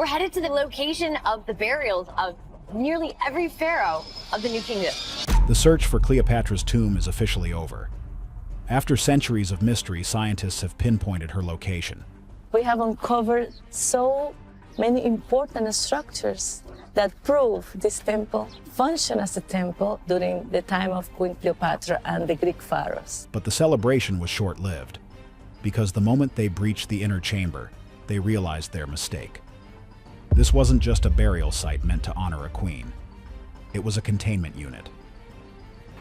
We're headed to the location of the burials of nearly every pharaoh of the New Kingdom. The search for Cleopatra's tomb is officially over. After centuries of mystery, scientists have pinpointed her location. We have uncovered so many important structures that prove this temple functioned as a temple during the time of Queen Cleopatra and the Greek pharaohs. But the celebration was short-lived, because the moment they breached the inner chamber, they realized their mistake. This wasn't just a burial site meant to honor a queen. It was a containment unit.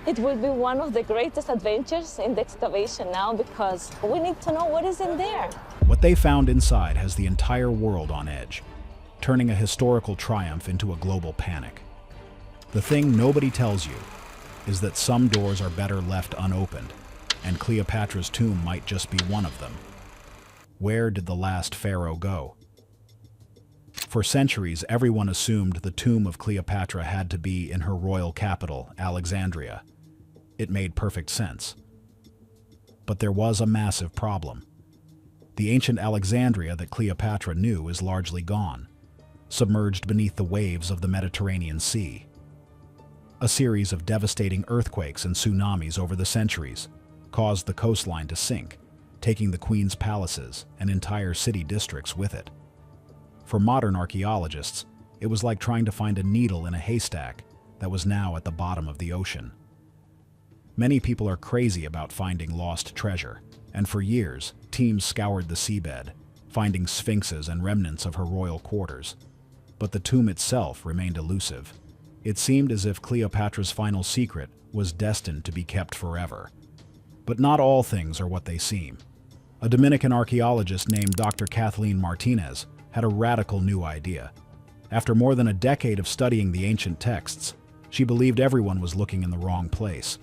It will be one of the greatest adventures in the excavation now because we need to know what is in there. What they found inside has the entire world on edge, turning a historical triumph into a global panic. The thing nobody tells you is that some doors are better left unopened, and Cleopatra's tomb might just be one of them. Where did the last pharaoh go? For centuries, everyone assumed the tomb of Cleopatra had to be in her royal capital, Alexandria. It made perfect sense. But there was a massive problem. The ancient Alexandria that Cleopatra knew is largely gone, submerged beneath the waves of the Mediterranean Sea. A series of devastating earthquakes and tsunamis over the centuries caused the coastline to sink, taking the queen's palaces and entire city districts with it. For modern archaeologists, it was like trying to find a needle in a haystack that was now at the bottom of the ocean. Many people are crazy about finding lost treasure, and for years, teams scoured the seabed, finding sphinxes and remnants of her royal quarters. But the tomb itself remained elusive. It seemed as if Cleopatra's final secret was destined to be kept forever. But not all things are what they seem. A Dominican archaeologist named Dr. Kathleen Martinez had a radical new idea. After more than a decade of studying the ancient texts, she believed everyone was looking in the wrong place.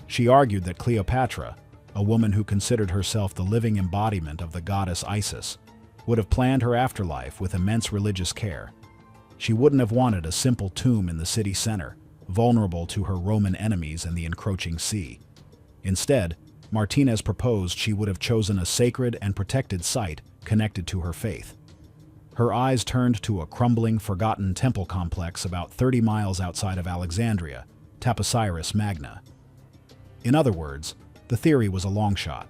She argued that Cleopatra, a woman who considered herself the living embodiment of the goddess Isis, would have planned her afterlife with immense religious care. She wouldn't have wanted a simple tomb in the city center, vulnerable to her Roman enemies and the encroaching sea. Instead, Martinez proposed she would have chosen a sacred and protected site connected to her faith. Her eyes turned to a crumbling, forgotten temple complex about 30 miles outside of Alexandria, Taposiris Magna. In other words, the theory was a long shot.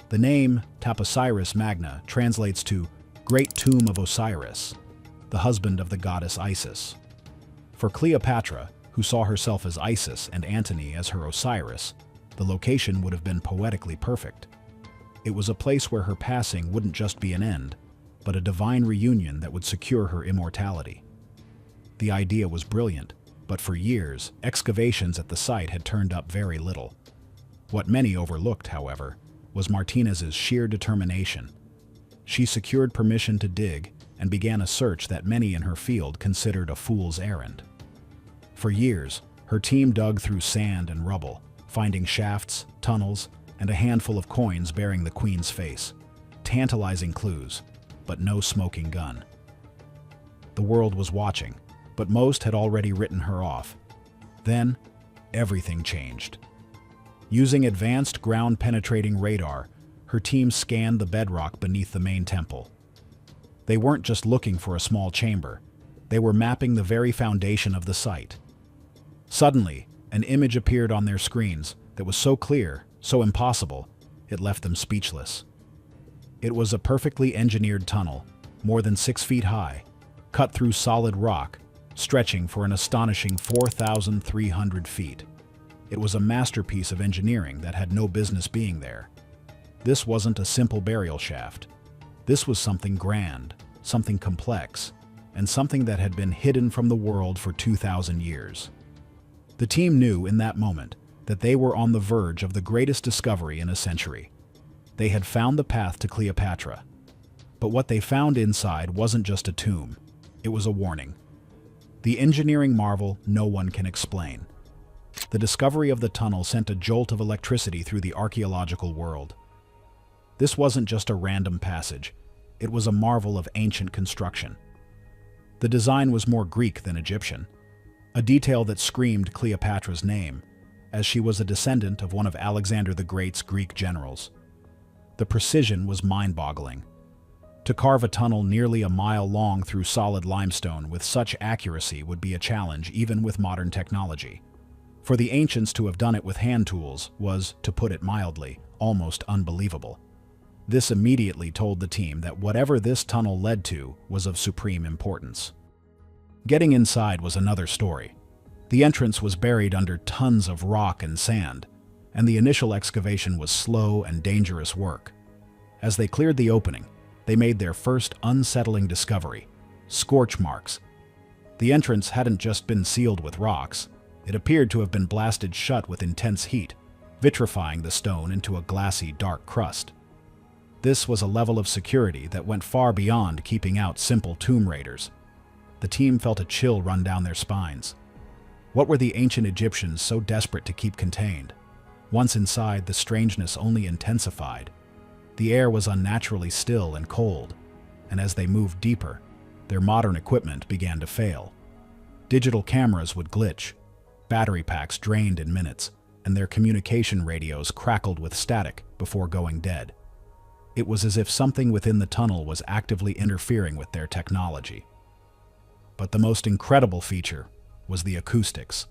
The name Taposiris Magna translates to Great Tomb of Osiris, the husband of the goddess Isis. For Cleopatra, who saw herself as Isis and Antony as her Osiris, the location would have been poetically perfect. It was a place where her passing wouldn't just be an end, but a divine reunion that would secure her immortality. The idea was brilliant, but for years, excavations at the site had turned up very little. What many overlooked, however, was Martinez's sheer determination. She secured permission to dig and began a search that many in her field considered a fool's errand. For years, her team dug through sand and rubble, finding shafts, tunnels, and a handful of coins bearing the queen's face. Tantalizing clues, but no smoking gun. The world was watching, but most had already written her off. Then, everything changed. Using advanced ground-penetrating radar, her team scanned the bedrock beneath the main temple. They weren't just looking for a small chamber, they were mapping the very foundation of the site. Suddenly, an image appeared on their screens that was so clear, so impossible, it left them speechless. It was a perfectly engineered tunnel, more than 6 feet high, cut through solid rock, stretching for an astonishing 4,300 feet. It was a masterpiece of engineering that had no business being there. This wasn't a simple burial shaft. This was something grand, something complex, and something that had been hidden from the world for 2,000 years. The team knew in that moment that they were on the verge of the greatest discovery in a century. They had found the path to Cleopatra. But what they found inside wasn't just a tomb, it was a warning. The engineering marvel no one can explain. The discovery of the tunnel sent a jolt of electricity through the archaeological world. This wasn't just a random passage, it was a marvel of ancient construction. The design was more Greek than Egyptian, a detail that screamed Cleopatra's name, as she was a descendant of one of Alexander the Great's Greek generals. The precision was mind-boggling. To carve a tunnel nearly a mile long through solid limestone with such accuracy would be a challenge even with modern technology. For the ancients to have done it with hand tools was, to put it mildly, almost unbelievable. This immediately told the team that whatever this tunnel led to was of supreme importance. Getting inside was another story. The entrance was buried under tons of rock and sand, and the initial excavation was slow and dangerous work. As they cleared the opening, they made their first unsettling discovery: scorch marks. The entrance hadn't just been sealed with rocks, it appeared to have been blasted shut with intense heat, vitrifying the stone into a glassy, dark crust. This was a level of security that went far beyond keeping out simple tomb raiders. The team felt a chill run down their spines. What were the ancient Egyptians so desperate to keep contained? Once inside, the strangeness only intensified. The air was unnaturally still and cold, and as they moved deeper, their modern equipment began to fail. Digital cameras would glitch, battery packs drained in minutes, and their communication radios crackled with static before going dead. It was as if something within the tunnel was actively interfering with their technology. But the most incredible feature was the acoustics.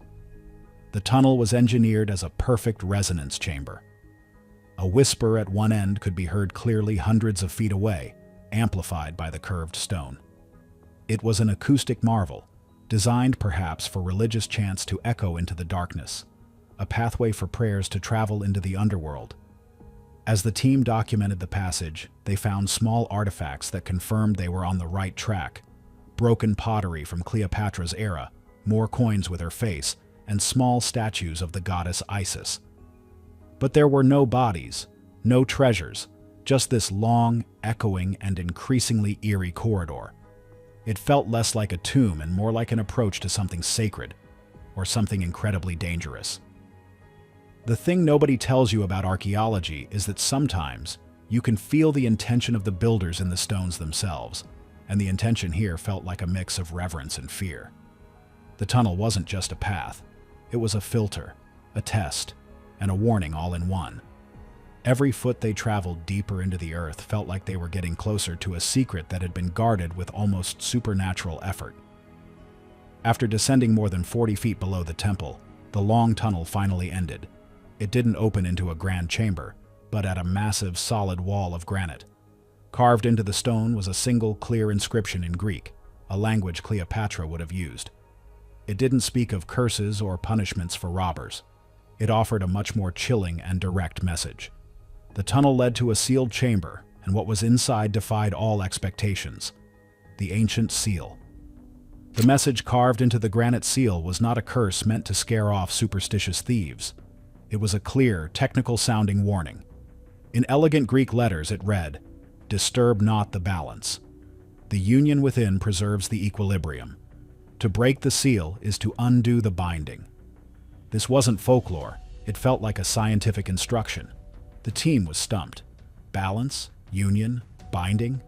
The tunnel was engineered as a perfect resonance chamber. A whisper at one end could be heard clearly hundreds of feet away, amplified by the curved stone. It was an acoustic marvel, designed perhaps for religious chants to echo into the darkness, a pathway for prayers to travel into the underworld. As the team documented the passage, they found small artifacts that confirmed they were on the right track: broken pottery from Cleopatra's era, more coins with her face, and small statues of the goddess Isis. But there were no bodies, no treasures, just this long, echoing, and increasingly eerie corridor. It felt less like a tomb and more like an approach to something sacred, or something incredibly dangerous. The thing nobody tells you about archaeology is that sometimes you can feel the intention of the builders in the stones themselves, and the intention here felt like a mix of reverence and fear. The tunnel wasn't just a path, it was a filter, a test, and a warning all in one. Every foot they traveled deeper into the earth felt like they were getting closer to a secret that had been guarded with almost supernatural effort. After descending more than 40 feet below the temple, the long tunnel finally ended. It didn't open into a grand chamber, but at a massive solid wall of granite. Carved into the stone was a single clear inscription in Greek, a language Cleopatra would have used. It didn't speak of curses or punishments for robbers. It offered a much more chilling and direct message. The tunnel led to a sealed chamber, and what was inside defied all expectations: the ancient seal. The message carved into the granite seal was not a curse meant to scare off superstitious thieves. It was a clear, technical-sounding warning. In elegant Greek letters it read, "Disturb not the balance. The union within preserves the equilibrium. To break the seal is to undo the binding." This wasn't folklore, it felt like a scientific instruction. The team was stumped. Balance, union, binding?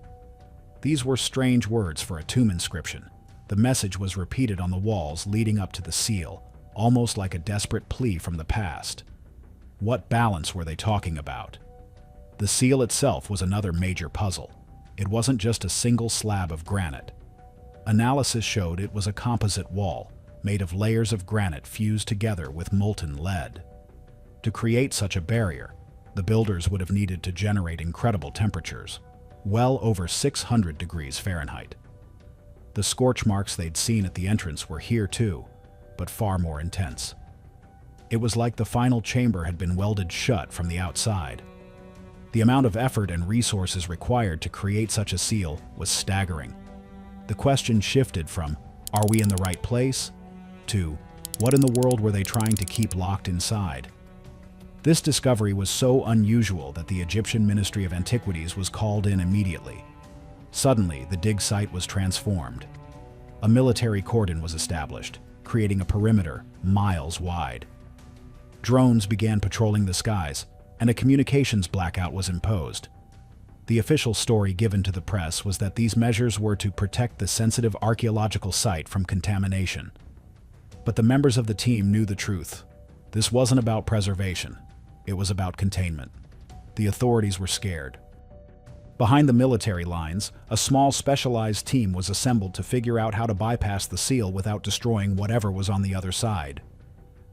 These were strange words for a tomb inscription. The message was repeated on the walls leading up to the seal, almost like a desperate plea from the past. What balance were they talking about? The seal itself was another major puzzle. It wasn't just a single slab of granite. Analysis showed it was a composite wall, made of layers of granite fused together with molten lead. To create such a barrier, the builders would have needed to generate incredible temperatures, well over 600 degrees Fahrenheit. The scorch marks they'd seen at the entrance were here too, but far more intense. It was like the final chamber had been welded shut from the outside. The amount of effort and resources required to create such a seal was staggering. The question shifted from, "Are we in the right place?" to, "What in the world were they trying to keep locked inside?" This discovery was so unusual that the Egyptian Ministry of Antiquities was called in immediately. Suddenly, the dig site was transformed. A military cordon was established, creating a perimeter miles wide. Drones began patrolling the skies, and a communications blackout was imposed. The official story given to the press was that these measures were to protect the sensitive archaeological site from contamination. But the members of the team knew the truth. This wasn't about preservation. It was about containment. The authorities were scared. Behind the military lines, a small specialized team was assembled to figure out how to bypass the seal without destroying whatever was on the other side.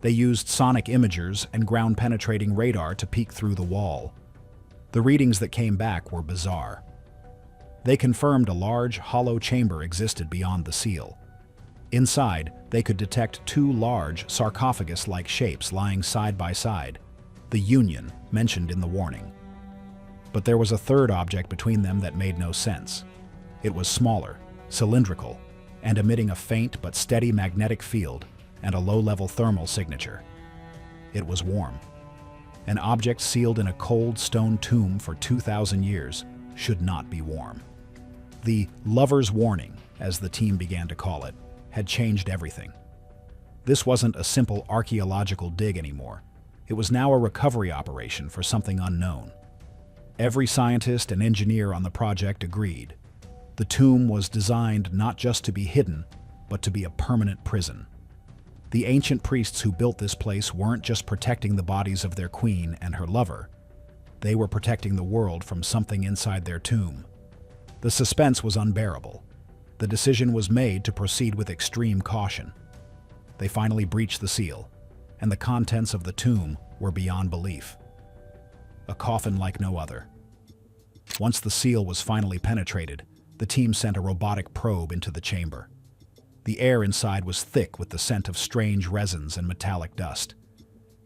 They used sonic imagers and ground-penetrating radar to peek through the wall. The readings that came back were bizarre. They confirmed a large, hollow chamber existed beyond the seal. Inside, they could detect two large, sarcophagus-like shapes lying side by side, the union mentioned in the warning. But there was a third object between them that made no sense. It was smaller, cylindrical, and emitting a faint but steady magnetic field and a low-level thermal signature. It was warm. An object sealed in a cold stone tomb for 2,000 years should not be warm. The lover's warning, as the team began to call it, had changed everything. This wasn't a simple archaeological dig anymore. It was now a recovery operation for something unknown. Every scientist and engineer on the project agreed. The tomb was designed not just to be hidden, but to be a permanent prison. The ancient priests who built this place weren't just protecting the bodies of their queen and her lover. They were protecting the world from something inside their tomb. The suspense was unbearable. The decision was made to proceed with extreme caution. They finally breached the seal, and the contents of the tomb were beyond belief. A coffin like no other. Once the seal was finally penetrated, the team sent a robotic probe into the chamber. The air inside was thick with the scent of strange resins and metallic dust.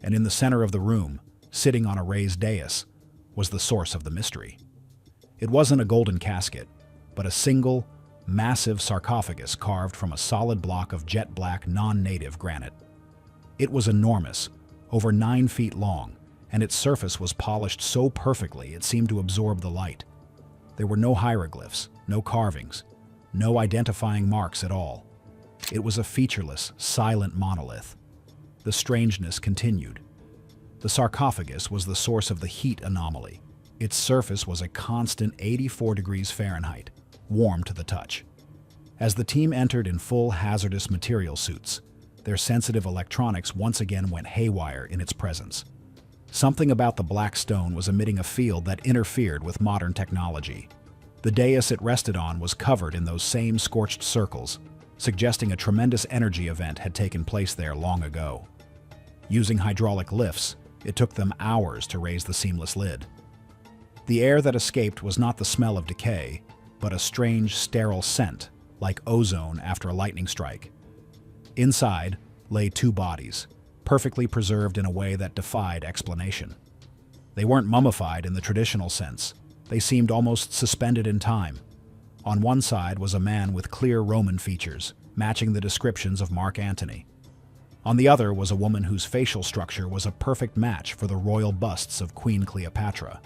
And in the center of the room, sitting on a raised dais, was the source of the mystery. It wasn't a golden casket, but a single, massive sarcophagus carved from a solid block of jet-black, non-native granite. It was enormous, over 9 feet long, and its surface was polished so perfectly it seemed to absorb the light. There were no hieroglyphs, no carvings, no identifying marks at all. It was a featureless, silent monolith. The strangeness continued. The sarcophagus was the source of the heat anomaly. Its surface was a constant 84 degrees Fahrenheit, warm to the touch. As the team entered in full hazardous material suits, their sensitive electronics once again went haywire in its presence. Something about the black stone was emitting a field that interfered with modern technology. The dais it rested on was covered in those same scorched circles, suggesting a tremendous energy event had taken place there long ago. Using hydraulic lifts, it took them hours to raise the seamless lid. The air that escaped was not the smell of decay, but a strange, sterile scent, like ozone after a lightning strike. Inside lay 2 bodies, perfectly preserved in a way that defied explanation. They weren't mummified in the traditional sense. They seemed almost suspended in time. On one side was a man with clear Roman features, matching the descriptions of Mark Antony. On the other was a woman whose facial structure was a perfect match for the royal busts of Queen Cleopatra.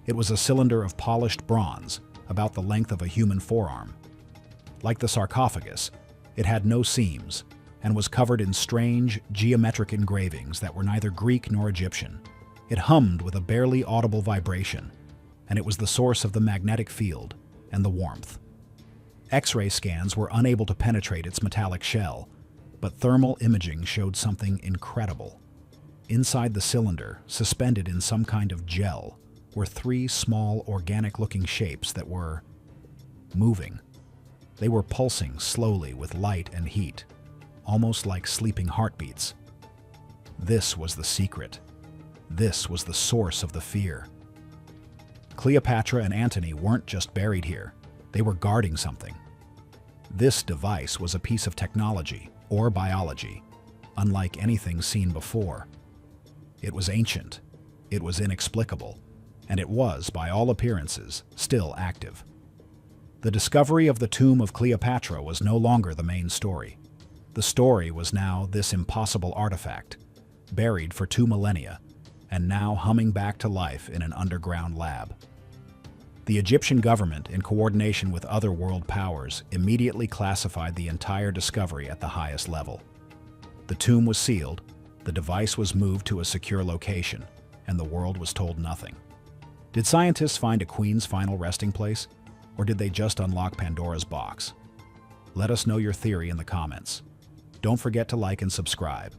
It was a cylinder of polished bronze, about the length of a human forearm. Like the sarcophagus, it had no seams, and was covered in strange, geometric engravings that were neither Greek nor Egyptian. It hummed with a barely audible vibration, and it was the source of the magnetic field and the warmth. X-ray scans were unable to penetrate its metallic shell, but thermal imaging showed something incredible. Inside the cylinder, suspended in some kind of gel, were 3 small, organic-looking shapes that were moving. They were pulsing slowly with light and heat, almost like sleeping heartbeats. This was the secret. This was the source of the fear. Cleopatra and Antony weren't just buried here. They were guarding something. This device was a piece of technology, or biology, unlike anything seen before. It was ancient, it was inexplicable, and it was, by all appearances, still active. The discovery of the tomb of Cleopatra was no longer the main story. The story was now this impossible artifact, buried for 2 millennia, and now humming back to life in an underground lab. The Egyptian government, in coordination with other world powers, immediately classified the entire discovery at the highest level. The tomb was sealed, the device was moved to a secure location, and the world was told nothing. Did scientists find a queen's final resting place, or did they just unlock Pandora's box? Let us know your theory in the comments. Don't forget to like and subscribe.